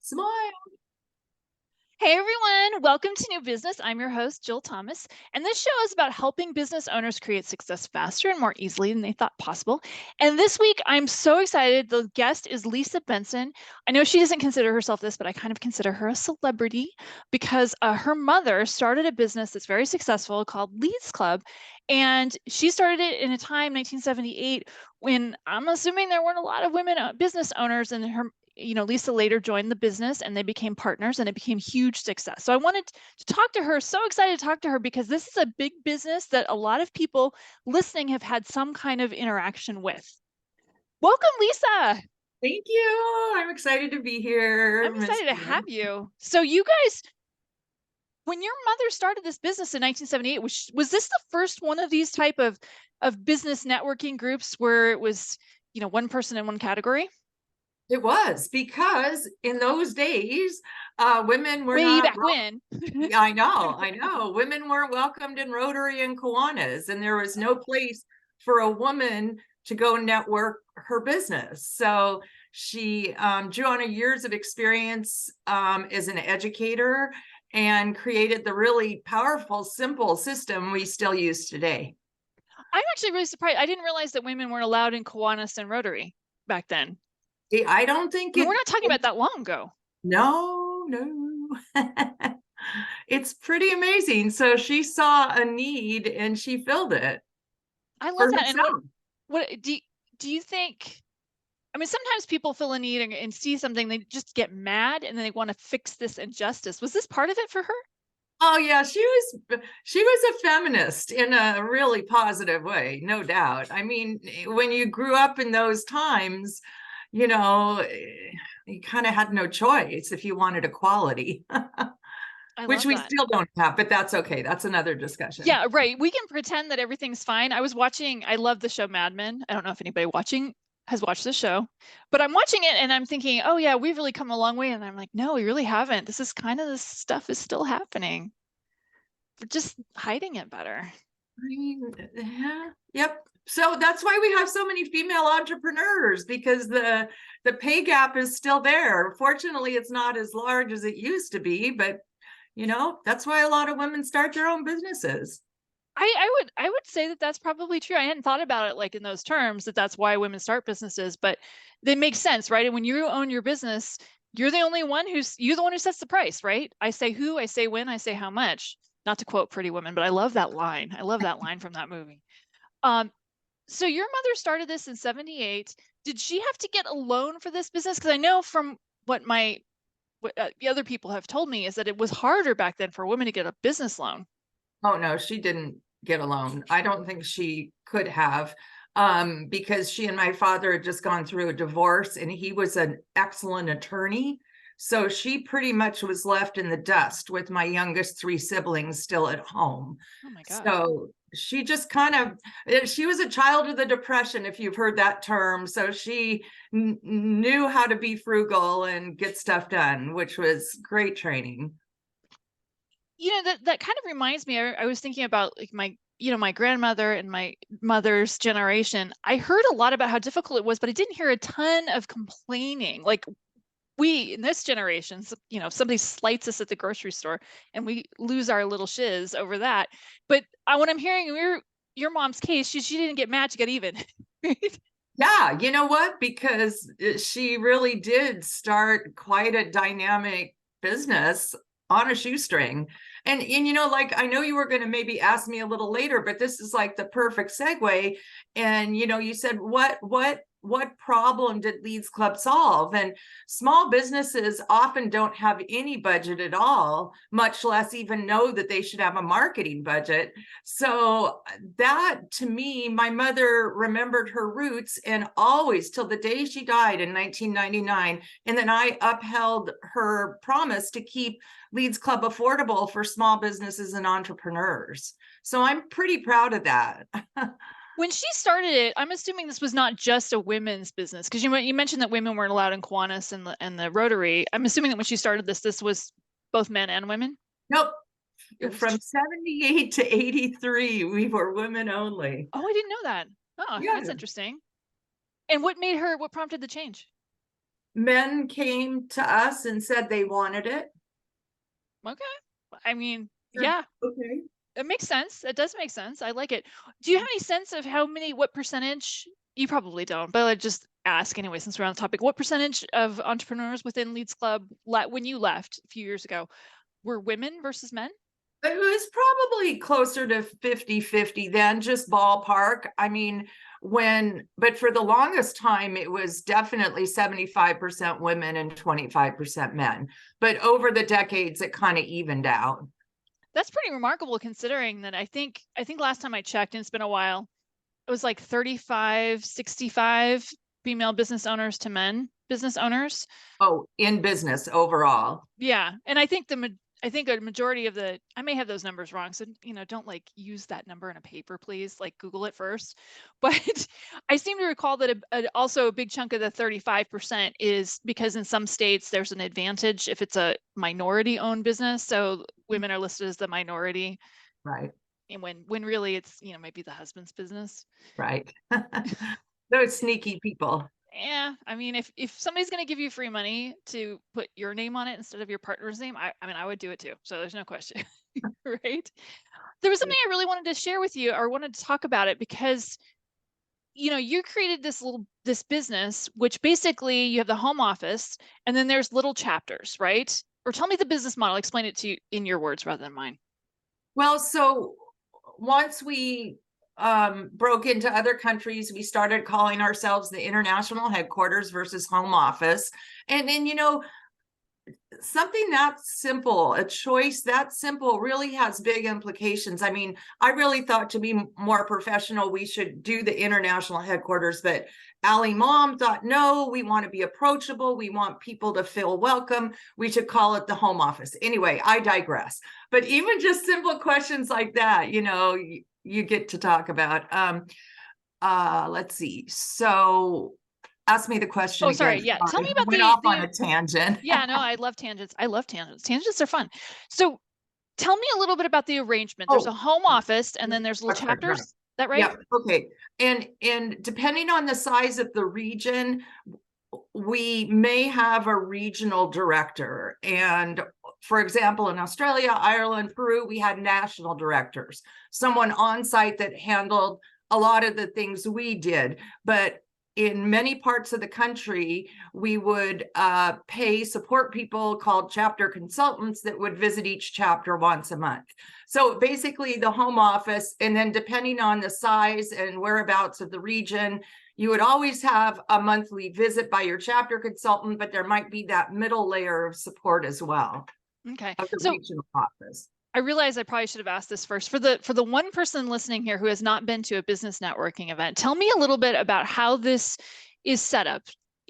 Smile. Hey everyone, welcome to New Business. I'm your host, Jill Thomas, and this show is about helping business owners create success faster and more easily than they thought possible. And this week, I'm so excited. The guest is Lisa Bentson. I know she doesn't consider herself this, but I kind of consider her a celebrity because her mother started a business that's very successful called Leads Club. And she started it in a time, 1978, when I'm assuming there weren't a lot of women business owners, and Lisa later joined the business and they became partners and it became huge success. So I wanted to talk to her. So excited to talk to her because this is a big business that a lot of people listening have had some kind of interaction with. Welcome, Lisa. Thank you. I'm excited to be here, I'm Miss excited to Jill. have you. So you guys, when your mother started this business in 1978, was this the first one of these type of business networking groups where it was, one person in one category? It was because in those days, women were Way not. back when. Yeah, I know. Women weren't welcomed in Rotary and Kiwanis, and there was no place for a woman to go network her business. So she drew on her years of experience as an educator and created the really powerful, simple system we still use today. I'm actually really surprised. I didn't realize that women weren't allowed in Kiwanis and Rotary back then. I don't think I mean, we're it, not talking about that long ago. no, no. It's pretty amazing. So she saw a need and she filled it I love for that. And what herself. what do you think? I mean, sometimes people feel a need and see something, they just get mad and then they want to fix this injustice. Was this part of it for her? Oh yeah, she was a feminist in a really positive way, no doubt. I mean, when you grew up in those times, you kind of had no choice if you wanted equality, I which love we that. still don't have, but that's okay. That's another discussion. Yeah, right. We can pretend that everything's fine. I love the show Mad Men. I don't know if anybody watching has watched the show, but I'm watching it and I'm thinking, oh yeah, we've really come a long way. And I'm like, no, we really haven't. This stuff is still happening. We're just hiding it better. I mean, yeah, yep. So that's why we have so many female entrepreneurs, because the pay gap is still there. Fortunately, it's not as large as it used to be, but that's why a lot of women start their own businesses. I would say that that's probably true. I hadn't thought about it like in those terms, that that's why women start businesses, but they make sense, right? And when you own your business, you're the one who sets the price, right? I say who, I say when, I say how much. Not to quote Pretty Woman, but I love that line. I love that line from that movie. Um, so your mother started this in 78. Did she have to get a loan for this business? Because I know from what the other people have told me is that it was harder back then for women to get a business loan. Oh no, she didn't get a loan. I don't think she could have, because she and my father had just gone through a divorce and he was an excellent attorney. So she pretty much was left in the dust with my youngest three siblings still at home. Oh my gosh. So she just she was a child of the Depression, if you've heard that term. So she knew how to be frugal and get stuff done, which was great training. That kind of reminds me. I was thinking about like my grandmother and my mother's generation. I heard a lot about how difficult it was, but I didn't hear a ton of complaining. Like we in this generation, if somebody slights us at the grocery store and we lose our little shiz over that. But what I'm hearing your mom's case, she didn't get mad, she got even. Right? Yeah, you know what? Because she really did start quite a dynamic business on a shoestring. And like, I know you were going to maybe ask me a little later, but this is like the perfect segue. And you said what problem did Leads Club solve? And small businesses often don't have any budget at all, much less even know that they should have a marketing budget. So that, to me, my mother remembered her roots and always, till the day she died in 1999. And then I upheld her promise to keep Leads Club affordable for small businesses and entrepreneurs. So I'm pretty proud of that. When she started it, I'm assuming this was not just a women's business because you mentioned that women weren't allowed in Kiwanis and the Rotary. I'm assuming that when she started this was both men and women. Nope. It was From 78 to 83, we were women only. Oh, I didn't know that. Oh, Yeah. that's interesting. And what prompted the change? men came to us and said they wanted it. Okay. I mean, Said, yeah, okay. it makes sense. It does make sense. I like it. Do you have any sense of what percentage? You probably don't, but I'll just ask anyway, since we're on the topic. What percentage of entrepreneurs within Leads Club, when you left a few years ago, were women versus men? It was probably closer to 50-50 then, just ballpark. I mean, but for the longest time, it was definitely 75% women and 25% men. But over the decades, it kind of evened out. That's pretty remarkable considering that I think last time I checked, and it's been a while, it was like 35-65 female business owners to men business owners. Oh, in business overall. Yeah, and I think a majority of I may have those numbers wrong, so don't like use that number in a paper, please. Like Google it first. But I seem to recall that also a big chunk of the 35% is because in some states there's an advantage if it's a minority-owned business, so women are listed as the minority. Right. And when really it's maybe the husband's business. Right. Those sneaky people. Yeah, I mean, if somebody's going to give you free money to put your name on it instead of your partner's name, I mean, I would do it too. So there's no question, right? There was something I really wanted to share with you, or wanted to talk about it, because you created this business, which basically you have the home office, and then there's little chapters, right? Or tell me the business model. Explain it to you in your words rather than mine. Well, so once we broke into other countries, we started calling ourselves the international headquarters versus home office. And then, something that simple, a choice that simple, really has big implications. I mean, I really thought, to be more professional, we should do the international headquarters, but Allie Mom thought, no, we want to be approachable. We want people to feel welcome. We should call it the home office. Anyway, I digress. But even just simple questions like that, you get to talk about. Let's see. So ask me the question Oh, again. sorry. Yeah. Tell me about went off on a tangent. Yeah, no, I love tangents. I love tangents. Tangents are fun. So tell me a little bit about the arrangement. There's a home office and then there's little chapters. Right. Is that right? Yeah. Okay. And depending on the size of the region, we may have a regional director. And for example, in Australia, Ireland, Peru, we had national directors, someone on site that handled a lot of the things we did. But in many parts of the country, we would pay support people called chapter consultants that would visit each chapter once a month. So basically the home office, and then depending on the size and whereabouts of the region, you would always have a monthly visit by your chapter consultant, but there might be that middle layer of support as well. Okay. Of the So regional office. I realize I probably should have asked this first. For the one person listening here who has not been to a business networking event, tell me a little bit about how this is set up,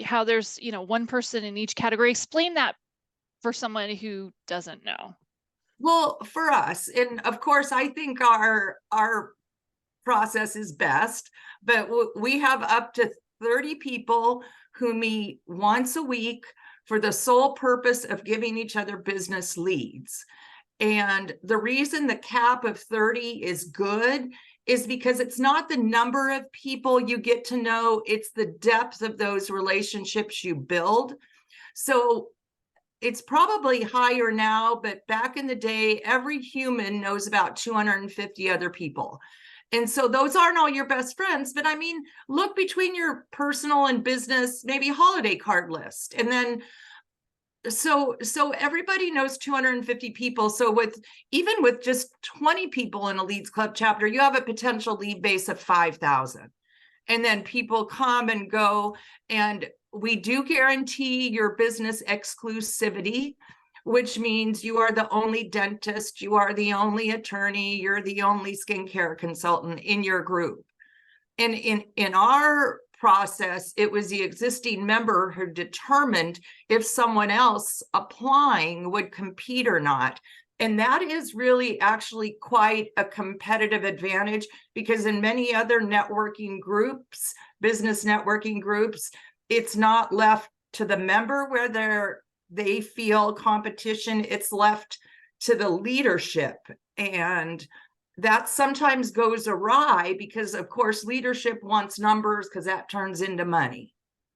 how there's, one person in each category. Explain that for someone who doesn't know. Well, for us, and of course, I think our process is best, but we have up to 30 people who meet once a week for the sole purpose of giving each other business leads. And the reason the cap of 30 is good is because it's not the number of people you get to know, it's the depth of those relationships you build. So it's probably higher now, but back in the day, every human knows about 250 other people. And so those aren't all your best friends, but I mean, look between your personal and business, maybe holiday card list. And then so everybody knows 250 people. So even with just 20 people in a Leads Club chapter, you have a potential lead base of 5,000. And then people come and go, and we do guarantee your business exclusivity, which means you are the only dentist, you are the only attorney, you're the only skincare consultant in your group. And in our process, it was the existing member who determined if someone else applying would compete or not. And that is really actually quite a competitive advantage, because in many other networking groups, business networking groups, it's not left to the member where they feel competition, it's left to the leadership. And that sometimes goes awry because, of course, leadership wants numbers because that turns into money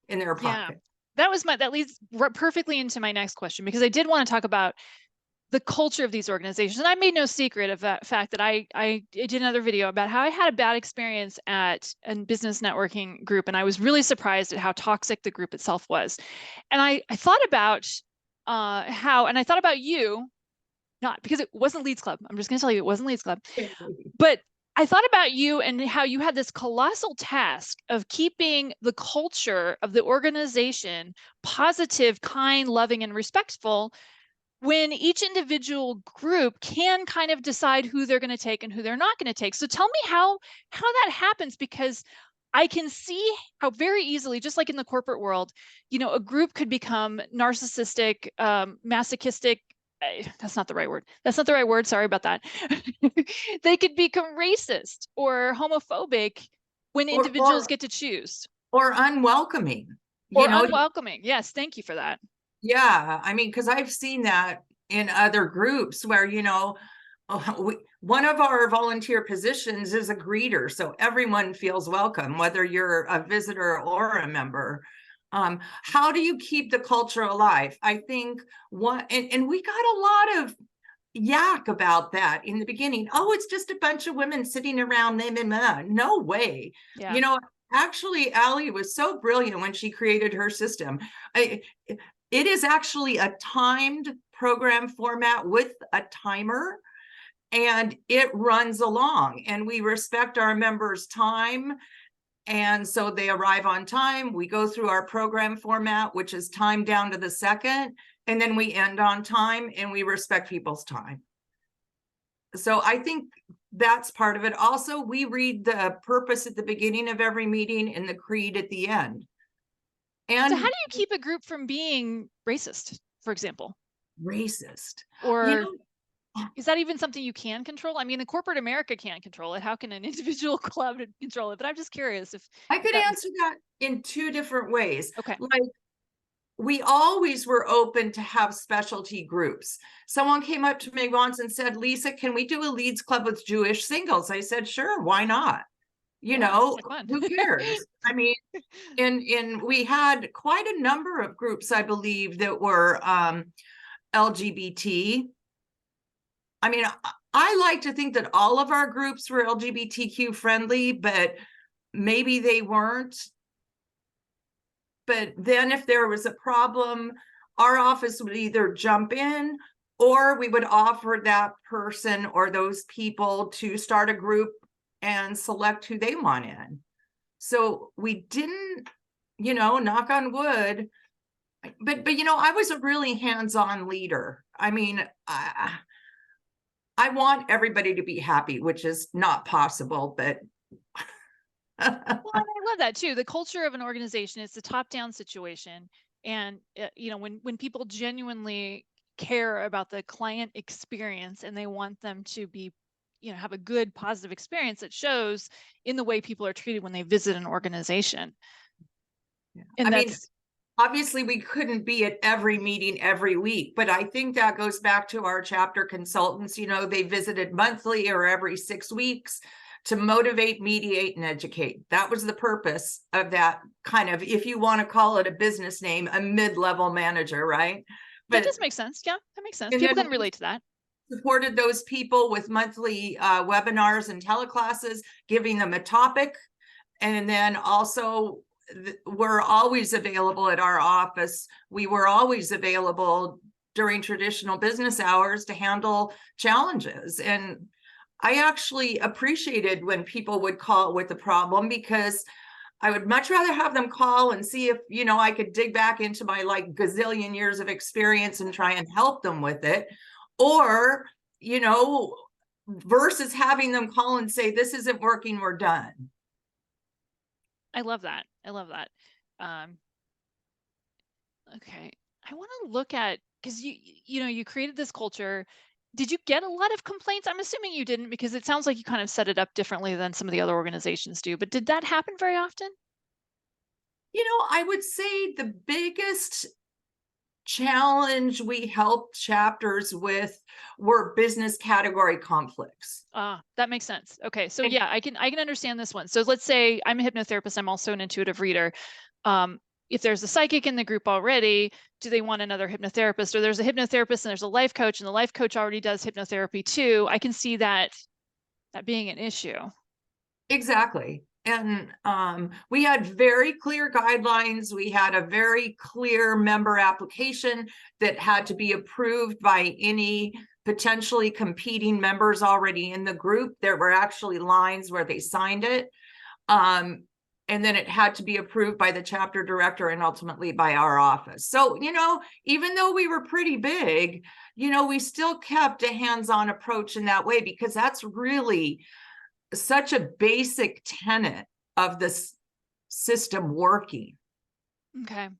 in their pocket. that leads perfectly into my next question, because I did want to talk about the culture of these organizations. And I made no secret of that fact that I did another video about how I had a bad experience at a business networking group. And I was really surprised at how toxic the group itself was. And I thought about and I thought about you, not because it wasn't Leads Club. I'm just going to tell you, it wasn't Leads Club. But I thought about you and how you had this colossal task of keeping the culture of the organization positive, kind, loving, and respectful, when each individual group can kind of decide who they're going to take and who they're not going to take. So tell me how that happens, because I can see how very easily, just like in the corporate world, a group could become narcissistic, masochistic. That's not the right word. That's not the right word. Sorry about that. They could become racist or homophobic when individuals get to choose. Or unwelcoming. Or unwelcoming. Yes, thank you for that. Yeah, I mean, because I've seen that in other groups where, one of our volunteer positions is a greeter. So everyone feels welcome, whether you're a visitor or a member. How do you keep the culture alive? I think and we got a lot of yak about that in the beginning. Oh, it's just a bunch of women sitting around. No way. Yeah. Actually, Allie was so brilliant when she created her system. It is actually a timed program format with a timer, and it runs along, and we respect our members' time. And so they arrive on time. We go through our program format, which is timed down to the second, and then we end on time, and we respect people's time. So I think that's part of it. Also, we read the purpose at the beginning of every meeting and the creed at the end. And so how do you keep a group from being racist, for example? Racist. Or is that even something you can control? I mean, the corporate America can't control it. How can an individual club control it? But I'm just curious if I could answer that in two different ways. Okay. Like, we always were open to have specialty groups. Someone came up to me once and said, Lisa, can we do a Leads Club with Jewish singles? I said, sure, why not? Who cares? I mean, and we had quite a number of groups, I believe, that were LGBT. I mean, I like to think that all of our groups were LGBTQ friendly, but maybe they weren't. But then if there was a problem, our office would either jump in, or we would offer that person or those people to start a group and select who they want in. So we didn't, knock on wood, but I was a really hands-on leader. I mean, I want everybody to be happy, which is not possible, but well, I love that too. The culture of an organization is a top-down situation, and when people genuinely care about the client experience and they want them to be have a good positive experience, it shows in the way people are treated when they visit an organization. Yeah. And I mean, obviously we couldn't be at every meeting every week, but I think that goes back to our chapter consultants. They visited monthly or every 6 weeks to motivate, mediate, and educate. That was the purpose of that kind of, if you want to call it a business name, a mid-level manager, right? But that just makes sense. Yeah, that makes sense. People can relate to that. Supported those people with monthly webinars and teleclasses, giving them a topic. And then also we're always available at our office. We were always available during traditional business hours to handle challenges. And I actually appreciated when people would call with a problem, because I would much rather have them call and see if, I could dig back into my gazillion years of experience and try and help them with it. Or, versus having them call and say, this isn't working, we're done. I love that. I love that. Okay. I want to look at, because you created this culture. Did you get a lot of complaints? I'm assuming you didn't, because it sounds like you kind of set it up differently than some of the other organizations do. But did that happen very often? I would say the biggest challenge we helped chapters with were business category conflicts. That makes sense. Okay. So yeah, I can understand this one. So let's say I'm a hypnotherapist. I'm also an intuitive reader. if there's a psychic in the group already, do they want another hypnotherapist? Or there's a hypnotherapist and there's a life coach, and the life coach already does hypnotherapy too. I can see that being an issue. Exactly. And we had very clear guidelines. We had a very clear member application that had to be approved by any potentially competing members already in the group. There were actually lines where they signed it. And then it had to be approved by the chapter director and ultimately by our office. So, even though we were pretty big, we still kept a hands-on approach in that way, because that's really such a basic tenet of this system working. Okay.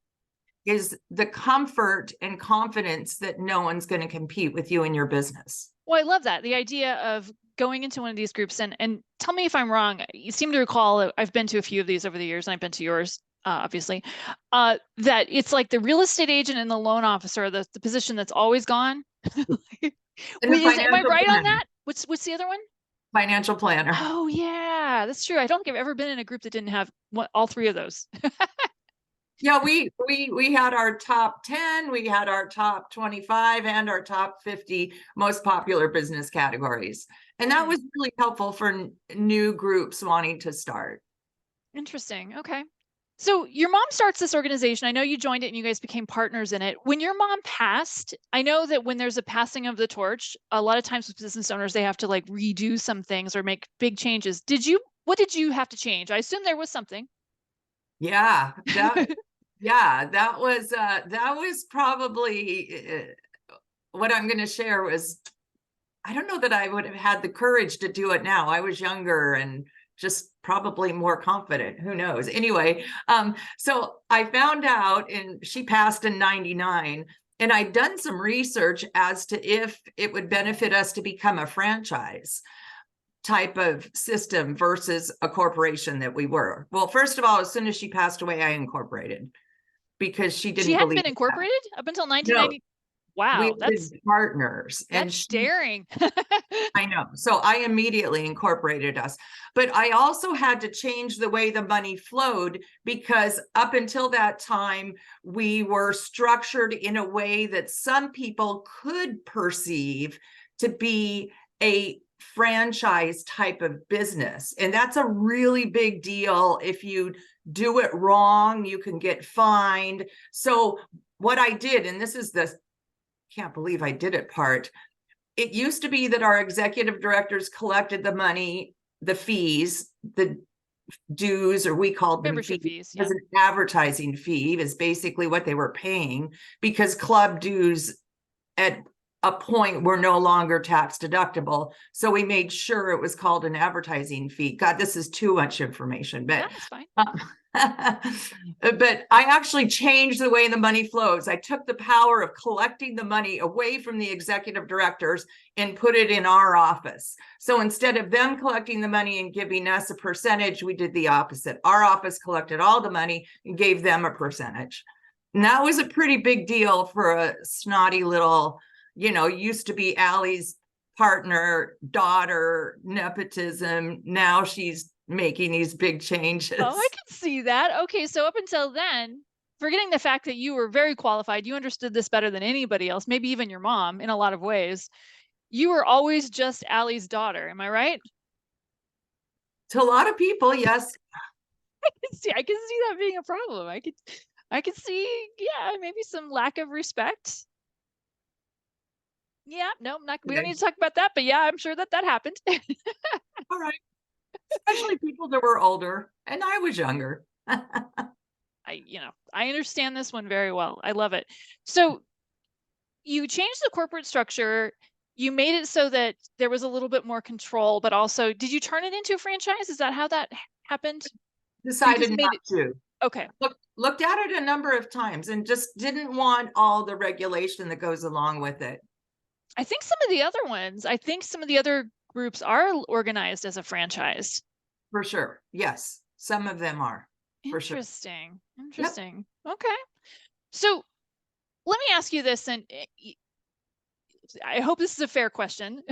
Is the comfort and confidence that no one's going to compete with you in your business. Well, I love that. The idea of going into one of these groups, and tell me if I'm wrong. You seem to recall, I've been to a few of these over the years, and I've been to yours, obviously, that it's like the real estate agent and the loan officer, the position that's always gone. Am I right on that? What's the other one? Financial planner. Oh yeah, that's true. I don't think I've ever been in a group that didn't have all three of those. Yeah, we had our top 10, we had our top 25, and our top 50 most popular business categories. And that was really helpful for new groups wanting to start. Interesting. Okay. So your mom starts this organization. I know you joined it and you guys became partners in it. When your mom passed, I know that when there's a passing of the torch, a lot of times with business owners, they have to like redo some things or make big changes. What did you have to change? I assume there was something. Yeah, that was probably what I'm going to share was, I don't know that I would have had the courage to do it now. I was younger and just probably more confident. Who knows? Anyway, so I found out, and she passed in 99, and I'd done some research as to if it would benefit us to become a franchise type of system versus a corporation that we were. Well, first of all, as soon as she passed away, I incorporated, because she didn't hadn't believe been incorporated up until 1990. No. Wow, We that's partners, and that's daring. I know. So I immediately incorporated us, but I also had to change the way the money flowed, because up until that time, we were structured in a way that some people could perceive to be a franchise type of business. And that's a really big deal. If you do it wrong, you can get fined. So what I did, and this is the can't believe I did it part. It used to be that our executive directors collected the money, the fees, the dues, or we called them membership fees. As an advertising fee is basically what they were paying, because club dues at a point were no longer tax deductible. So we made sure it was called an advertising fee. God, this is too much information, but that's fine. But I actually changed the way the money flows. I took the power of collecting the money away from the executive directors and put it in our office. So instead of them collecting the money and giving us a percentage, we did the opposite. Our office collected all the money and gave them a percentage. And that was a pretty big deal for a snotty little, used to be Allie's partner, daughter, nepotism. Now she's making these big changes. Oh, I can see that. Okay, so up until then, forgetting the fact that you were very qualified, you understood this better than anybody else, maybe even your mom in a lot of ways. You were always just Allie's daughter. Am I right? To a lot of people, yes. I can see that being a problem. I could see, yeah, maybe some lack of respect. Yeah, no, we don't need to talk about that, but yeah, I'm sure that happened. All right. Especially people that were older, and I was younger. I understand this one very well. I love it. So you changed the corporate structure. You made it so that there was a little bit more control, but also, did you turn it into a franchise? Is that how that happened? Decided not to. Okay. Looked at it a number of times and just didn't want all the regulation that goes along with it. I think some of the other groups are organized as a franchise. For sure. Yes. Some of them are. Interesting. Sure. Interesting. Yep. Okay. So let me ask you this, and I hope this is a fair question.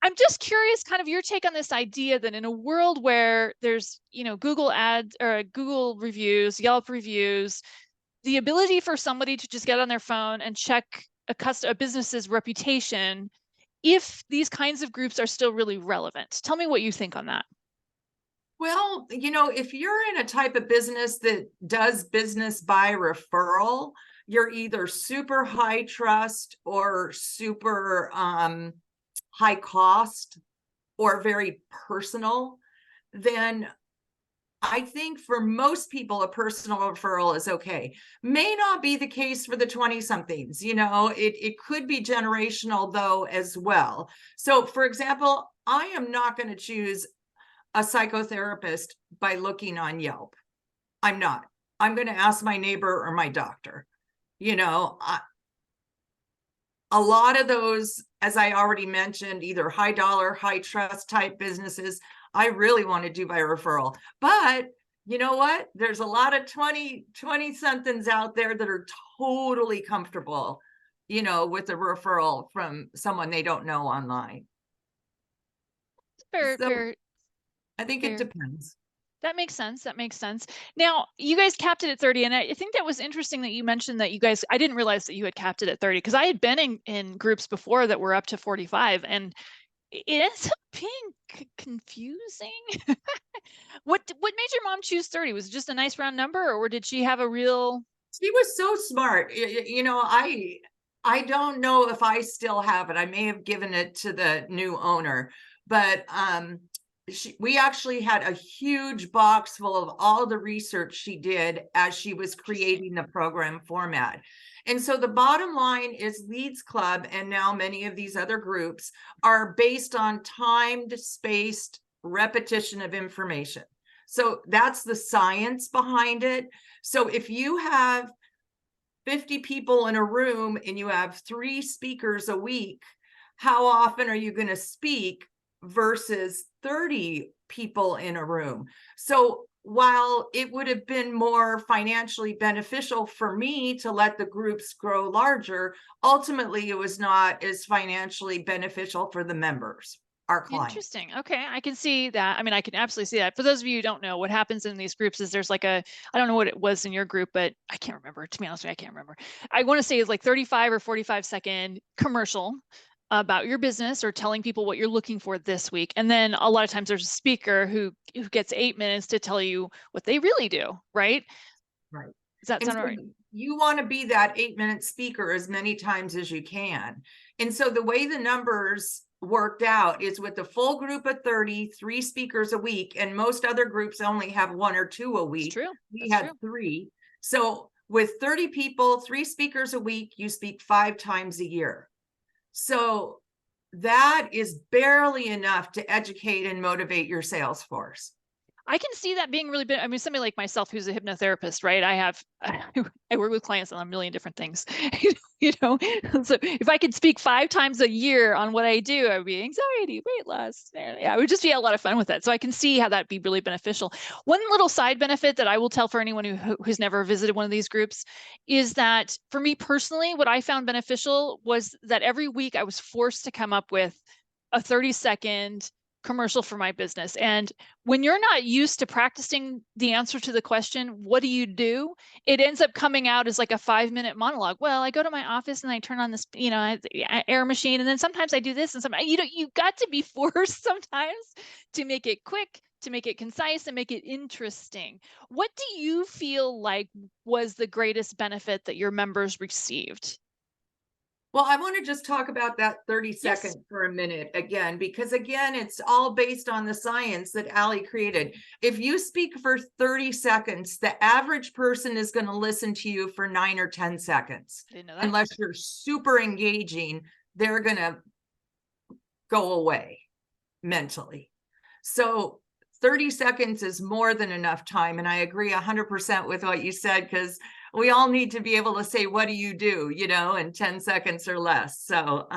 I'm just curious kind of your take on this idea that in a world where there's, Google ads or Google reviews, Yelp reviews, the ability for somebody to just get on their phone and check a business's reputation, if these kinds of groups are still really relevant. Tell me what you think on that. Well, if you're in a type of business that does business by referral, you're either super high trust or super high cost or very personal, then I think for most people, a personal referral is okay. May not be the case for the 20 somethings, it could be generational though as well. So for example, I am not going to choose a psychotherapist by looking on Yelp. I'm not. I'm going to ask my neighbor or my doctor. A lot of those, as I already mentioned, either high dollar, high trust type businesses, I really want to do by referral. But you know what? There's a lot of 20 somethings out there that are totally comfortable, with a referral from someone they don't know online. Fair, So fair, I think it fair. depends. That makes sense. That makes sense. Now, you guys capped it at 30, and I think that was interesting that you mentioned that I didn't realize that you had capped it at 30 because I had been in groups before that were up to 45, and it ends up being confusing. What made your mom choose 30? Was it just a nice round number, or did she have a real? She was so smart. I don't know if I still have it. I may have given it to the new owner, but we actually had a huge box full of all the research she did as she was creating the program format. And so the bottom line is Leads Club, and now many of these other groups, are based on timed, spaced repetition of information. So that's the science behind it. So if you have 50 people in a room and you have 3 speakers a week, how often are you going to speak versus 30 people in a room? So while it would have been more financially beneficial for me to let the groups grow larger, ultimately it was not as financially beneficial for the members, our clients. Interesting. Okay, I can see that. I mean, I can absolutely see that. For those of you who don't know, what happens in these groups is there's like I don't know what it was in your group, but I can't remember. To be honest with you, I can't remember. I want to say it's like 35 or 45-second commercial about your business or telling people what you're looking for this week. And then a lot of times there's a speaker who gets 8 minutes to tell you what they really do, right? Right. Does that And sound so right? you want to be that 8-minute speaker as many times as you can. And so the way the numbers worked out is with a full group of 30, 3 speakers a week, and most other groups only have 1 or 2 a week. That's true. We That's had true. 3. So with 30 people, 3 speakers a week, you speak 5 times a year. So that is barely enough to educate and motivate your sales force. I can see that being really big. I mean, somebody like myself who's a hypnotherapist, right? I work with clients on a million different things, you know. So if I could speak 5 times a year on what I do, I would be anxiety, weight loss. Yeah, it would just be a lot of fun with that. So I can see how that'd be really beneficial. One little side benefit that I will tell for anyone who's never visited one of these groups is that for me personally, what I found beneficial was that every week I was forced to come up with a 30-second commercial for my business. And when you're not used to practicing the answer to the question, what do? It ends up coming out as like a 5-minute monologue. Well, I go to my office and I turn on this, air machine. And then sometimes I do this and sometimes, you got to be forced sometimes to make it quick, to make it concise and make it interesting. What do you feel like was the greatest benefit that your members received? Well, I want to just talk about that 30 Yes. second for a minute again, because again, it's all based on the science that Allie created. If you speak for 30 seconds, the average person is going to listen to you for 9 or 10 seconds. Didn't know that. Unless you're super engaging, they're going to go away mentally. So 30 seconds is more than enough time. And I agree 100% with what you said, because we all need to be able to say, what do, in 10 seconds or less. So,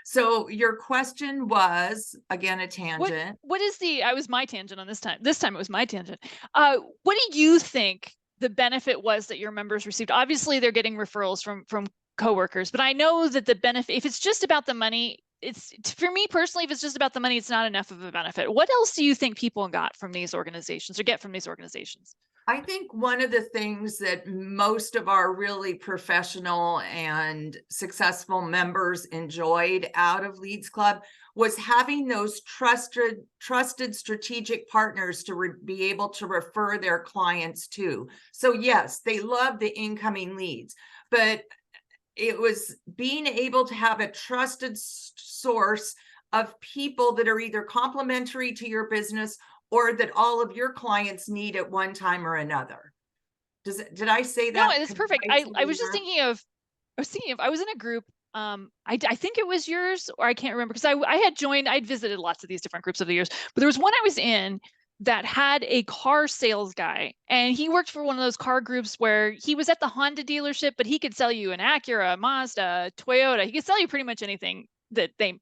so your question was, again, a tangent. What is I was my tangent on this time. This time it was my tangent. What do you think the benefit was that your members received? Obviously they're getting referrals from coworkers, but I know that the benefit, if it's just about the money, it's for me personally, if it's just about the money, it's not enough of a benefit. What else do you think people got from these organizations or get from these organizations? I think one of the things that most of our really professional and successful members enjoyed out of Leads Club was having those trusted strategic partners to be able to refer their clients to. So yes, they love the incoming leads, but it was being able to have a trusted source of people that are either complementary to your business or that all of your clients need at one time or another. Did I say No, that it's perfect. I was just enough? thinking of, I was in a group. I think it was yours, or I can't remember, because I had joined, I'd visited lots of these different groups over the years, but there was one I was in that had a car sales guy, and he worked for one of those car groups where he was at the Honda dealership, but he could sell you an Acura, a Mazda, Toyota. He could sell you pretty much anything that they,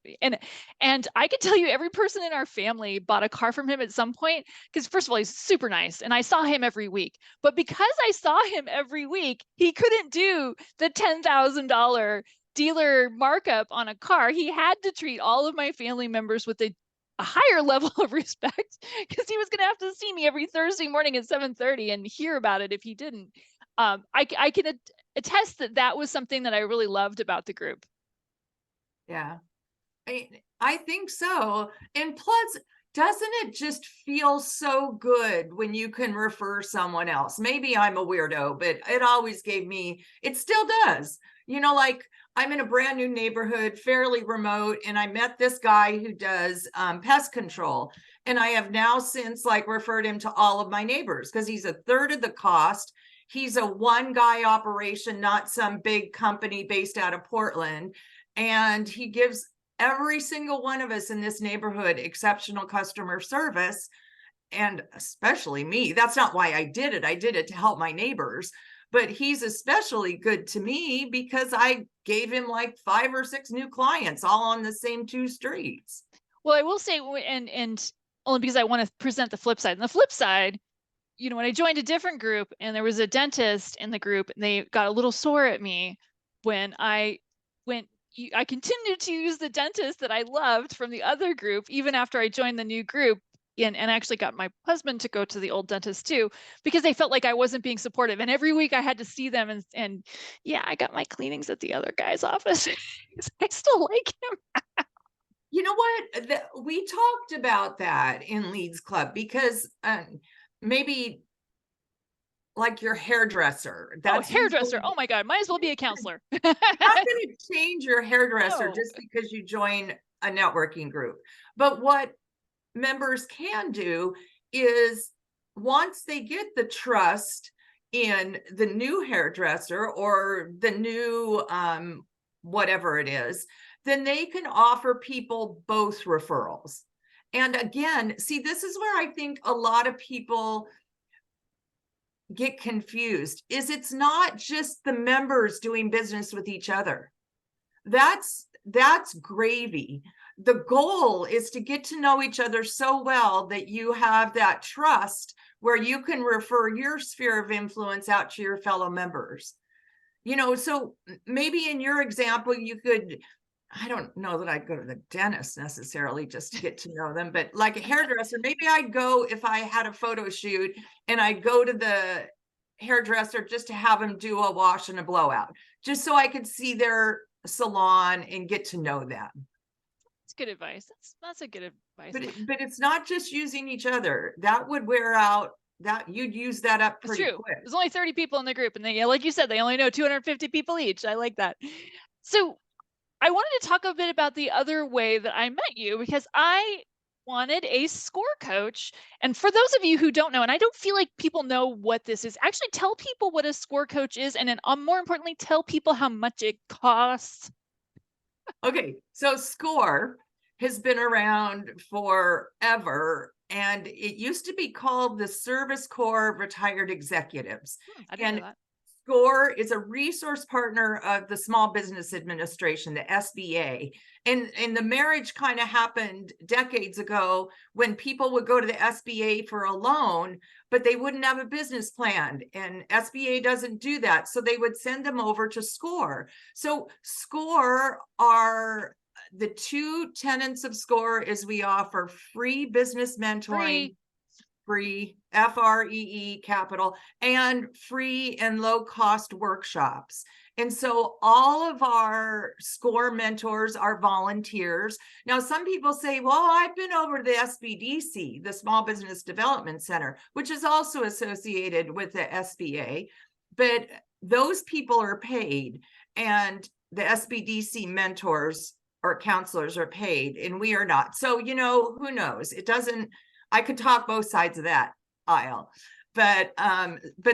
and I could tell you every person in our family bought a car from him at some point, because first of all, he's super nice, and I saw him every week. But because I saw him every week, he couldn't do the $10,000 dealer markup on a car. He had to treat all of my family members with a higher level of respect, because he was going to have to see me every Thursday morning at 7:30 and hear about it if he didn't. I can attest that that was something that I really loved about the group. Yeah, I think so. And plus, doesn't it just feel so good when you can refer someone else? Maybe I'm a weirdo, but it always gave me, it still does. Like I'm in a brand new neighborhood, fairly remote, and I met this guy who does pest control. And I have now since referred him to all of my neighbors because he's a third of the cost. He's a one guy operation, not some big company based out of Portland. And he gives every single one of us in this neighborhood exceptional customer service, and especially me. That's not why I did it. I did it to help my neighbors, but he's especially good to me because I gave him 5 or 6 new clients all on the same 2 streets. Well, I will say, and only because I want to present the flip side. And the flip side, when I joined a different group and there was a dentist in the group, and they got a little sore at me when I continued to use the dentist that I loved from the other group, even after I joined the new group, and actually got my husband to go to the old dentist too, because they felt like I wasn't being supportive. And every week I had to see them, and yeah, I got my cleanings at the other guy's office. I still like him. You know what? We talked about that in Leads Club because maybe your hairdresser. That's hairdresser. Oh my God, might as well be a counselor. You're not going to change your hairdresser No. just because you join a networking group. But what members can do is once they get the trust in the new hairdresser or the new whatever it is, then they can offer people both referrals. And again, see, this is where I think a lot of people get confused, is it's not just the members doing business with each other. That's gravy. The goal is to get to know each other so well that you have that trust where you can refer your sphere of influence out to your fellow members. So maybe in your example, you could, I don't know that I'd go to the dentist necessarily just to get to know them, but like a hairdresser, maybe I'd go if I had a photo shoot and I'd go to the hairdresser just to have them do a wash and a blowout, just so I could see their salon and get to know them. That's good advice. That's a good advice. But it's not just using each other. That would wear out. That you'd use that up pretty quick. There's only 30 people in the group, and they, like you said, they only know 250 people each. I like that. So I wanted to talk a bit about the other way that I met you, because I wanted a score coach. And for those of you who don't know, and I don't feel like people know what this is, actually tell people what a score coach is, and then more importantly, tell people how much it costs. Okay, so SCORE has been around forever, and it used to be called the Service Corps of Retired Executives. I didn't know that. SCORE is a resource partner of the Small Business Administration, the SBA. And the marriage kind of happened decades ago when people would go to the SBA for a loan, but they wouldn't have a business plan. And SBA doesn't do that. So they would send them over to SCORE. So SCORE are the two tenets of SCORE is we offer free business mentoring, free FREE capital, and free and low cost workshops. And so all of our SCORE mentors are volunteers. Now, some people say, well, I've been over to the SBDC, the Small Business Development Center, which is also associated with the SBA, but those people are paid, and the SBDC mentors or counselors are paid, and we are not. So, who knows? It doesn't, I could talk both sides of that aisle, but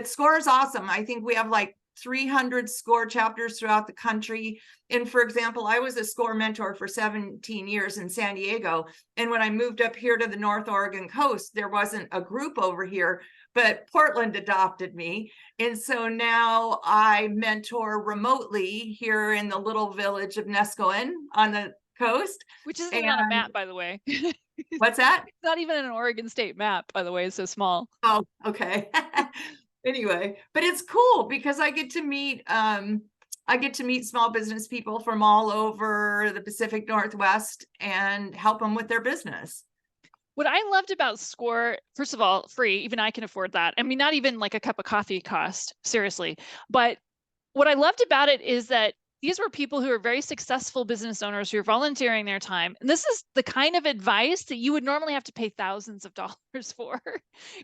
SCORE is awesome. I think we have like 300 SCORE chapters throughout the country. And for example, I was a SCORE mentor for 17 years in San Diego. And when I moved up here to the North Oregon coast, there wasn't a group over here, but Portland adopted me. And so now I mentor remotely here in the little village of Nescoen on the coast. Which isn't on a map, by the way. What's that? It's not even an Oregon State map, by the way. It's so small. Oh, okay. Anyway, but it's cool because I get to meet small business people from all over the Pacific Northwest and help them with their business. What I loved about SCORE, first of all, free, even I can afford that. I mean, not even like a cup of coffee cost, seriously. But what I loved about it is that these were people who are very successful business owners who are volunteering their time. And this is the kind of advice that you would normally have to pay thousands of dollars for.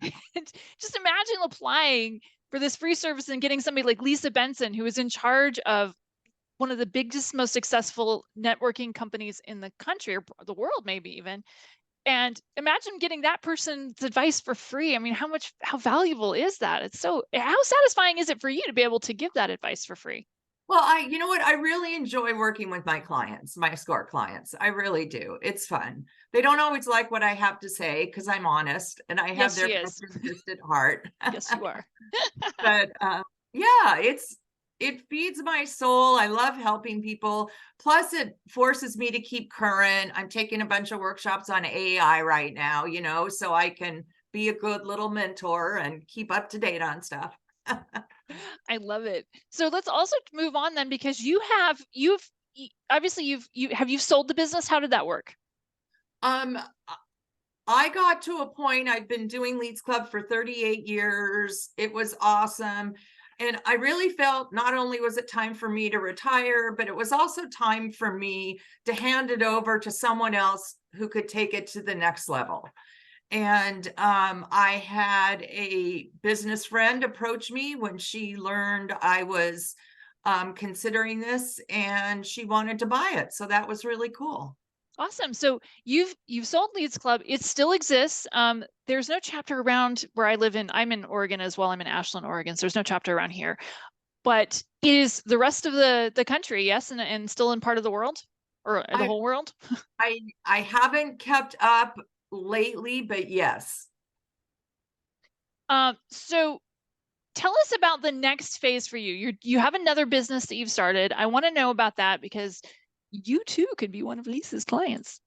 And just imagine applying for this free service and getting somebody like Lisa Bentson, who is in charge of one of the biggest, most successful networking companies in the country, or the world, maybe even. And imagine getting that person's advice for free. I mean, how valuable is that? How satisfying is it for you to be able to give that advice for free? Well, you know what? I really enjoy working with my clients, my SCORE clients. I really do. It's fun. They don't always like what I have to say because I'm honest and I have their best interest at heart. Yes, you are. But yeah, it feeds my soul. I love helping people. Plus, it forces me to keep current. I'm taking a bunch of workshops on AI right now, so I can be a good little mentor and keep up to date on stuff. I love it. So let's also move on then, because you've sold the business. How did that work? I got to a point, I've been doing Leads Club for 38 years. It was awesome. And I really felt not only was it time for me to retire, but it was also time for me to hand it over to someone else who could take it to the next level. And I had a business friend approach me when she learned I was considering this, and she wanted to buy it. So that was really cool. Awesome. So you've sold Leads Club. It still exists. There's no chapter around where I live in. I'm in Oregon as well. I'm in Ashland, Oregon. So there's no chapter around here. But it is the rest of the country, yes, and still in part of the world, or the whole world? I haven't kept up lately, but yes. So tell us about the next phase for you. You have another business that you've started. I want to know about that because you too could be one of Lisa's clients.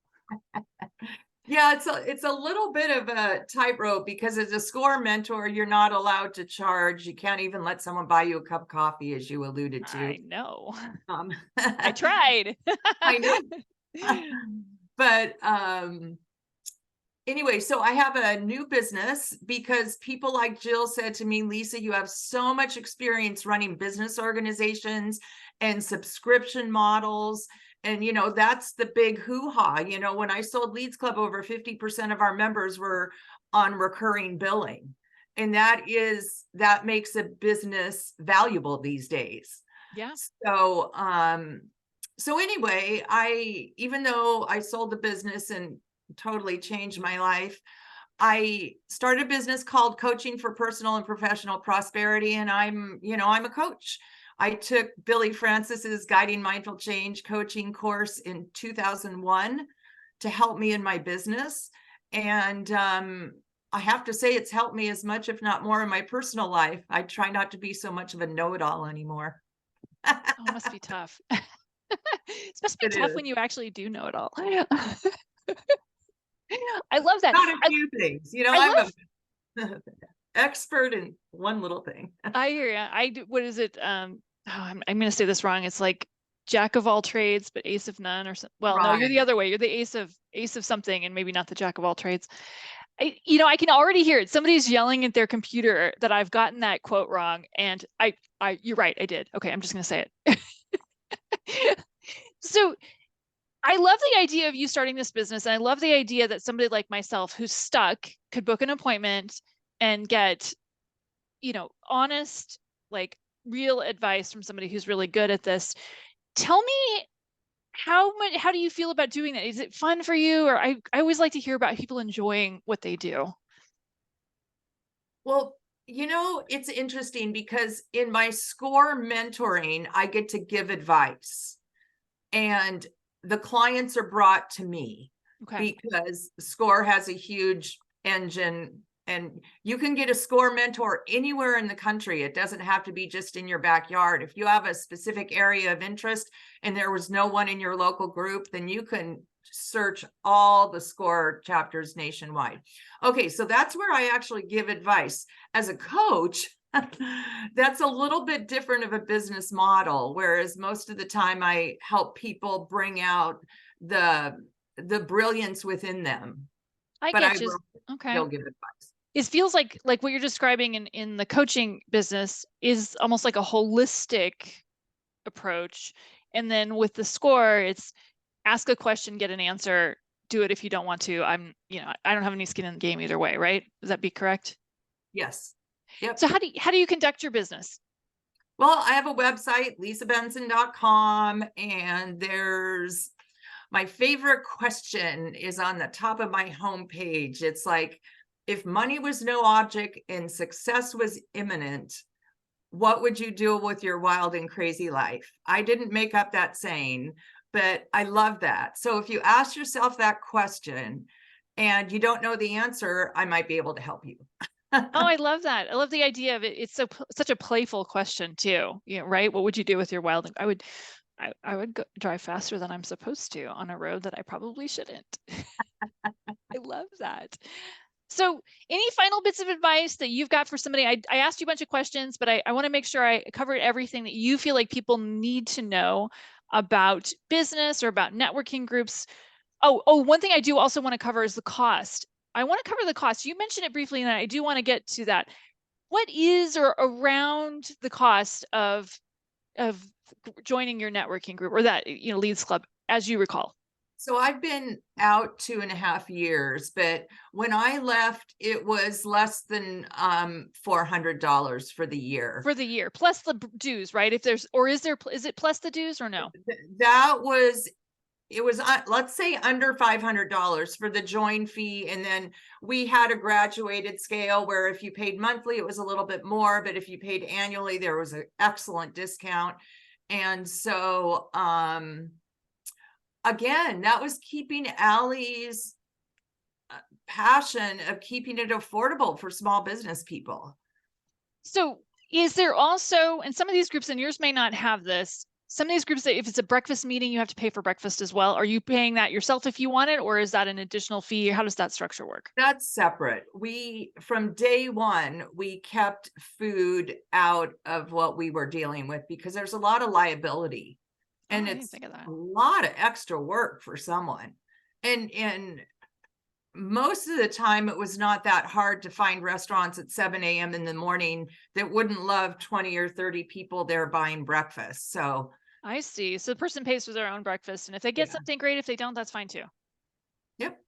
Yeah, it's a little bit of a tightrope because as a SCORE mentor, you're not allowed to charge. You can't even let someone buy you a cup of coffee, as you alluded to. I know. I tried. I know. But anyway, so I have a new business because people like Jill said to me, Lisa, you have so much experience running business organizations and subscription models. And, that's the big hoo-ha. When I sold Leads Club, over 50% of our members were on recurring billing. And that makes a business valuable these days. Yeah. So anyway, even though I sold the business and totally changed my life, I started a business called Coaching for Personal and Professional Prosperity. And I'm a coach. I took Billy Francis's Guiding Mindful Change coaching course in 2001 to help me in my business. And I have to say it's helped me as much, if not more, in my personal life. I try not to be so much of a know-it-all anymore. Oh, it must be tough. It must be tough when you actually do know it all. I love that. Not a few things. I'm an expert in one little thing. I hear you. What is it? I'm going to say this wrong. It's like jack of all trades, but ace of none, or something. Well, no, you're the Right. other way. You're the ace of something, and maybe not the jack of all trades. I can already hear it. Somebody's yelling at their computer that I've gotten that quote wrong, and you're right, I did. Okay, I'm just gonna say it. So I love the idea of you starting this business, and I love the idea that somebody like myself who's stuck could book an appointment and get, honest, like real advice from somebody who's really good at this. Tell me how do you feel about doing that? Is it fun for you? Or I always like to hear about people enjoying what they do. Well, it's interesting because in my SCORE mentoring, I get to give advice, and the clients are brought to me Okay. because SCORE has a huge engine, and you can get a SCORE mentor anywhere in the country. It doesn't have to be just in your backyard. If you have a specific area of interest and there was no one in your local group, then you can search all the SCORE chapters nationwide. Okay, so that's where I actually give advice. As a coach, that's a little bit different of a business model, whereas most of the time I help people bring out the brilliance within them. I But I get you. will Okay. still give advice. It feels like what you're describing in the coaching business is almost like a holistic approach. And then with the SCORE, it's ask a question, get an answer, do it if you don't want to. I don't have any skin in the game either way, right? Does that be correct? Yes. Yep. So how do you conduct your business? Well, I have a website, lisabentson.com, and there's my favorite question is on the top of my homepage. It's like, if money was no object and success was imminent, what would you do with your wild and crazy life? I didn't make up that saying, but I love that. So if you ask yourself that question and you don't know the answer, I might be able to help you. Oh, I love that. I love the idea of it. It's such a playful question too. Right? What would you do with your wild? I would drive faster than I'm supposed to on a road that I probably shouldn't. I love that. So, any final bits of advice that you've got for somebody? I asked you a bunch of questions, but I want to make sure I covered everything that you feel like people need to know about business or about networking groups. One thing I do also want to cover is the cost. I want to cover the cost. You mentioned it briefly, and I do want to get to that. What is or around the cost of joining your networking group or that leads club, as you recall? So I've been out 2.5 years, but when I left, it was less than $400 for the year. For the year, plus the dues, right? If there's, or is it plus the dues or no? That was, it was, let's say under $500 for the join fee. And then we had a graduated scale where if you paid monthly, it was a little bit more, but if you paid annually, there was an excellent discount. And so, again, that was keeping Allie's passion of keeping it affordable for small business people. So is there also, and some of these groups, and yours may not have this, some of these groups, if it's a breakfast meeting, you have to pay for breakfast as well. Are you paying that yourself if you want it, or is that an additional fee? How does that structure work? That's separate. From day one, we kept food out of what we were dealing with because there's a lot of liability. And I didn't it's think of that. a lot of extra work for someone. And most of the time it was not that hard to find restaurants at 7 a.m. in the morning that wouldn't love 20 or 30 people there buying breakfast. So I see. So the person pays for their own breakfast, and if they get yeah. something great, if they don't, that's fine too. Yep.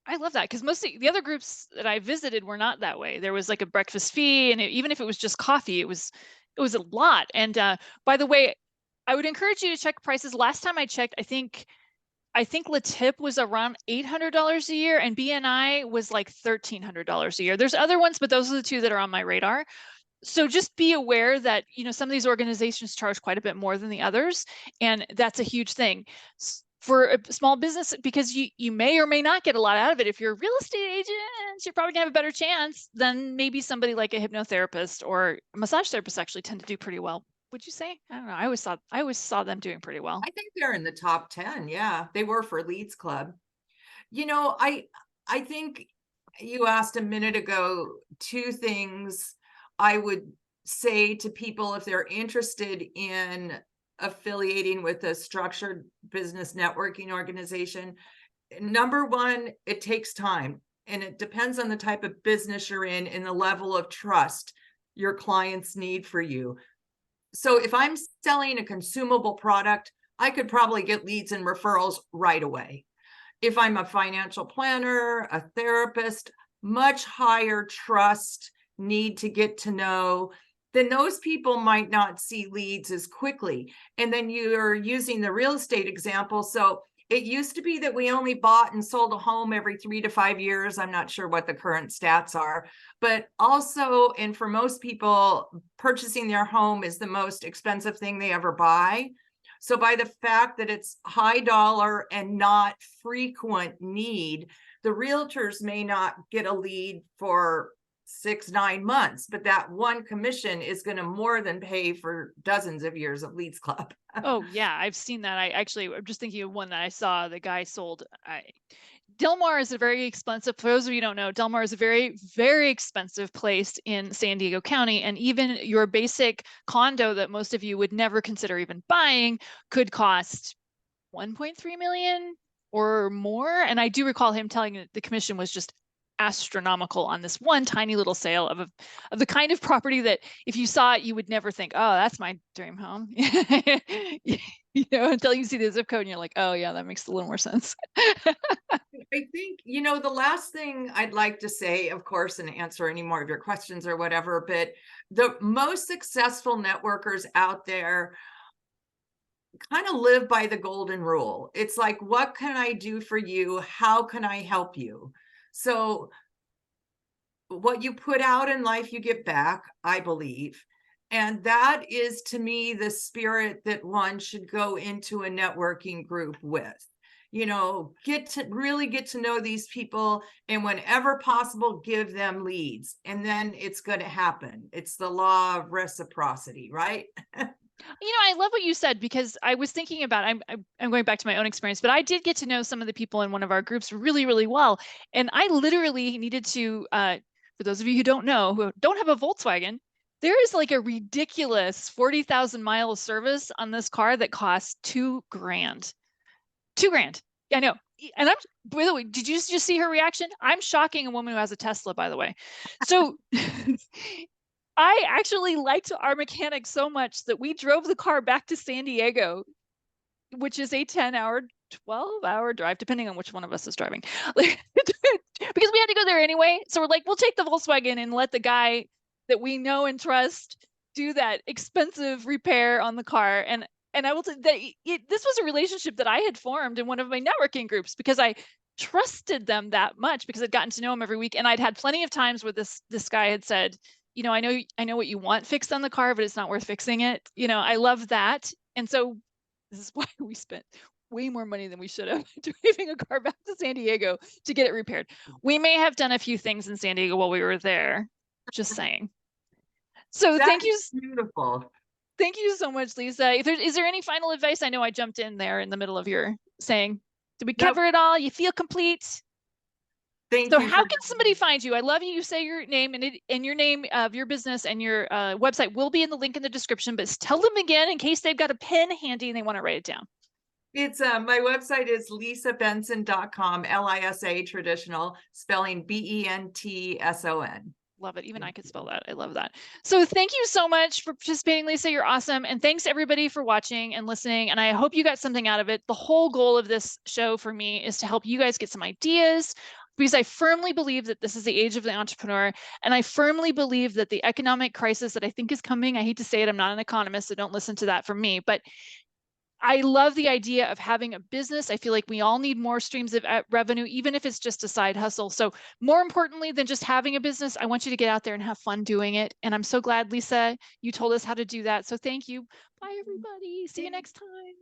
I love that because most of the other groups that I visited were not that way. There was like a breakfast fee, and even if it was just coffee, it was a lot. And by the way, I would encourage you to check prices. Last time I checked, I think Le Tip was around $800 a year, and BNI was like $1,300 a year. There's other ones, but those are the two that are on my radar. So just be aware that some of these organizations charge quite a bit more than the others, and that's a huge thing for a small business, because you may or may not get a lot out of it. If you're a real estate agent, you're probably gonna have a better chance than maybe somebody like a hypnotherapist or a massage therapist actually tend to do pretty well. Would you say? I don't know. I always saw them doing pretty well. I think they're in the top 10. Yeah, they were for Leads Club. I think you asked a minute ago, two things I would say to people if they're interested in affiliating with a structured business networking organization. Number one, it takes time, and it depends on the type of business you're in and the level of trust your clients need for you. So if I'm selling a consumable product, I could probably get leads and referrals right away. If I'm a financial planner, a therapist, much higher trust, need to get to know, then those people might not see leads as quickly. And then you're using the real estate example. So it used to be that we only bought and sold a home every 3 to 5 years. I'm not sure what the current stats are, but also, and for most people, purchasing their home is the most expensive thing they ever buy. So by the fact that it's high dollar and not frequent need, the realtors may not get a lead for 6-9 months, but that one commission is going to more than pay for dozens of years of Leads Club. Oh yeah, I've seen that. I'm just thinking of one that I saw. The guy sold. Del Mar is a very expensive. For those of you who don't know, Del Mar is a very, very expensive place in San Diego County, and even your basic condo that most of you would never consider even buying could cost 1.3 million or more. And I do recall him telling me the commission was just astronomical on this one tiny little sale of the kind of property that if you saw it, you would never think, oh, that's my dream home. Until you see the zip code and you're like, oh yeah, that makes a little more sense. I think, the last thing I'd like to say, of course, and answer any more of your questions or whatever, but the most successful networkers out there kind of live by the golden rule. It's like, what can I do for you? How can I help you? So what you put out in life, you get back, I believe. And that is, to me, the spirit that one should go into a networking group with. Get to know these people, and whenever possible, give them leads, and then it's going to happen. It's the law of reciprocity, right? I love what you said, because I was thinking about, I'm going back to my own experience, but I did get to know some of the people in one of our groups really, really well. And I literally needed to, for those of you who don't know, who don't have a Volkswagen, there is like a ridiculous 40,000 mile service on this car that costs $2,000. $2,000. I know. And by the way, did you just see her reaction? I'm shocking a woman who has a Tesla, by the way. So I actually liked our mechanic so much that we drove the car back to San Diego, which is a 10-hour, 12-hour drive, depending on which one of us is driving, because we had to go there anyway. So we're like, we'll take the Volkswagen and let the guy that we know and trust do that expensive repair on the car. And I will say that this was a relationship that I had formed in one of my networking groups, because I trusted them that much, because I'd gotten to know them every week. And I'd had plenty of times where this guy had said, I know what you want fixed on the car, but it's not worth fixing it. I love that. And so this is why we spent way more money than we should have driving a car back to San Diego to get it repaired. We may have done a few things in San Diego while we were there, just saying. So thank you. Beautiful. Thank you so much, Lisa. Is there any final advice? I know I jumped in there in the middle of your saying. Did we cover it all? You feel complete? So how can somebody find you? I love you say your name, and your name of your business and your website will be in the link in the description, but tell them again in case they've got a pen handy and they want to write it down. It's my website is lisabentson.com, Lisa traditional, spelling Bentson. Love it. Even I could spell that. I love that. So thank you so much for participating, Lisa. You're awesome. And thanks everybody for watching and listening. And I hope you got something out of it. The whole goal of this show for me is to help you guys get some ideas, because I firmly believe that this is the age of the entrepreneur. And I firmly believe that the economic crisis that I think is coming, I hate to say it, I'm not an economist, so don't listen to that from me, but I love the idea of having a business. I feel like we all need more streams of revenue, even if it's just a side hustle. So more importantly than just having a business, I want you to get out there and have fun doing it. And I'm so glad, Lisa, you told us how to do that. So thank you. Bye, everybody. See you next time.